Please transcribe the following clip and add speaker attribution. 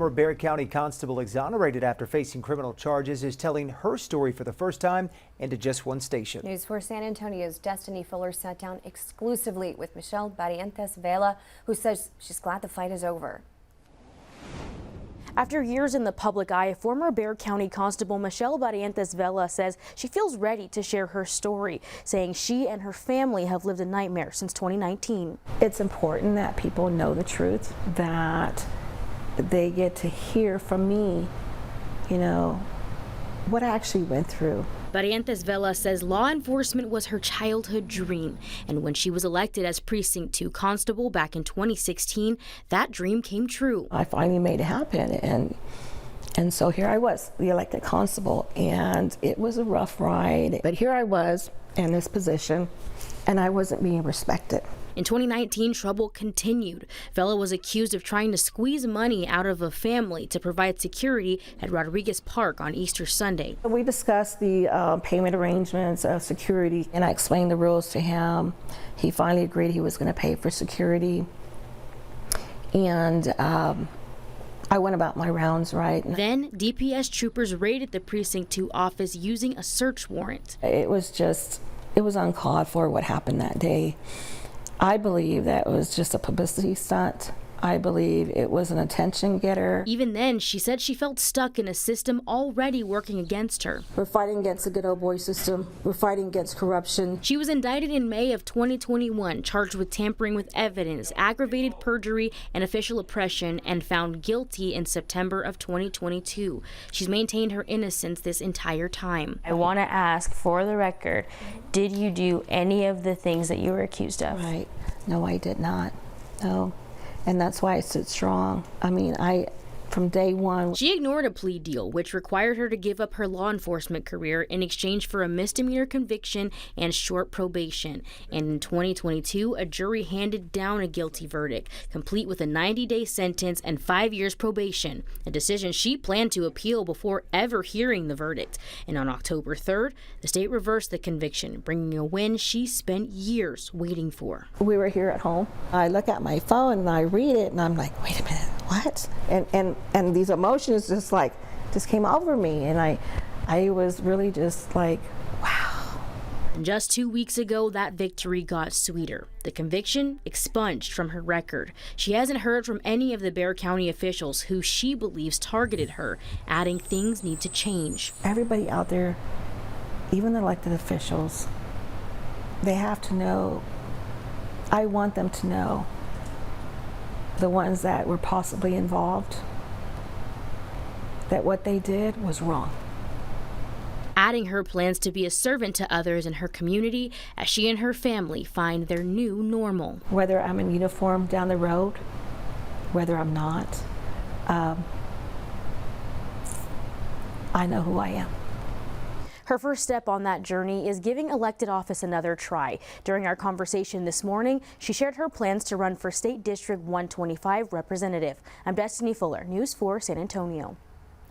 Speaker 1: Former Bexar County Constable exonerated after facing criminal charges is telling her story for the first time and to just one station.
Speaker 2: News 4 San Antonio's Destiny Fuller sat down exclusively with Michelle Barrientes Vela, who says she's glad the fight is over.
Speaker 3: After years in the public eye, former Bexar County Constable Michelle Barrientes Vela says she feels ready to share her story, saying she and her family have lived a nightmare since 2019.
Speaker 4: It's important that people know the truth, that they get to hear from me, you know, what I actually went through.
Speaker 3: Barrientes Vela says law enforcement was her childhood dream, and when she was elected as Precinct 2 Constable back in 2016, that dream came true.
Speaker 4: I finally made it happen, and so here I was, the elected constable, and it was a rough ride. But here I was in this position, and I wasn't being respected.
Speaker 3: In 2019, trouble continued. Vela was accused of trying to squeeze money out of a family to provide security at Rodriguez Park on Easter Sunday.
Speaker 4: We discussed the payment arrangements of security, and I explained the rules to him. He finally agreed he was going to pay for security, and I went about my rounds right.
Speaker 3: Then DPS troopers raided the Precinct 2 office using a search warrant.
Speaker 4: It was uncalled for what happened that day. I believe that it was just a publicity stunt. I believe it was an attention getter.
Speaker 3: Even then, she said she felt stuck in a system already working against her.
Speaker 4: We're fighting against the good old boy system. We're fighting against corruption.
Speaker 3: She was indicted in May of 2021, charged with tampering with evidence, aggravated perjury, and official oppression, and found guilty in September of 2022. She's maintained her innocence this entire time.
Speaker 5: I want to ask, for the record, did you do any of the things that you were accused of?
Speaker 4: Right. No, I did not. No. And that's why I stood strong. I mean, from day one.
Speaker 3: She ignored a plea deal, which required her to give up her law enforcement career in exchange for a misdemeanor conviction and short probation. And in 2022, a jury handed down a guilty verdict, complete with a 90-day sentence and 5 years probation, a decision she planned to appeal before ever hearing the verdict. And on October 3rd, the state reversed the conviction, bringing a win she spent years waiting for.
Speaker 4: We were here at home. I look at my phone and I read it and I'm like, wait a minute, what? And these emotions just came over me, and I was really just like, wow.
Speaker 3: And just 2 weeks ago, that victory got sweeter. The conviction expunged from her record. She hasn't heard from any of the Bexar County officials who she believes targeted her, adding things need to change.
Speaker 4: Everybody out there, even the elected officials, they have to know, I want them to know, the ones that were possibly involved, that what they did was wrong.
Speaker 3: Adding her plans to be a servant to others in her community as she and her family find their new normal.
Speaker 4: Whether I'm in uniform down the road, whether I'm not, I know who I am.
Speaker 3: Her first step on that journey is giving elected office another try. During our conversation this morning, she shared her plans to run for State District 125 representative. I'm Destiny Fuller, News 4 San Antonio.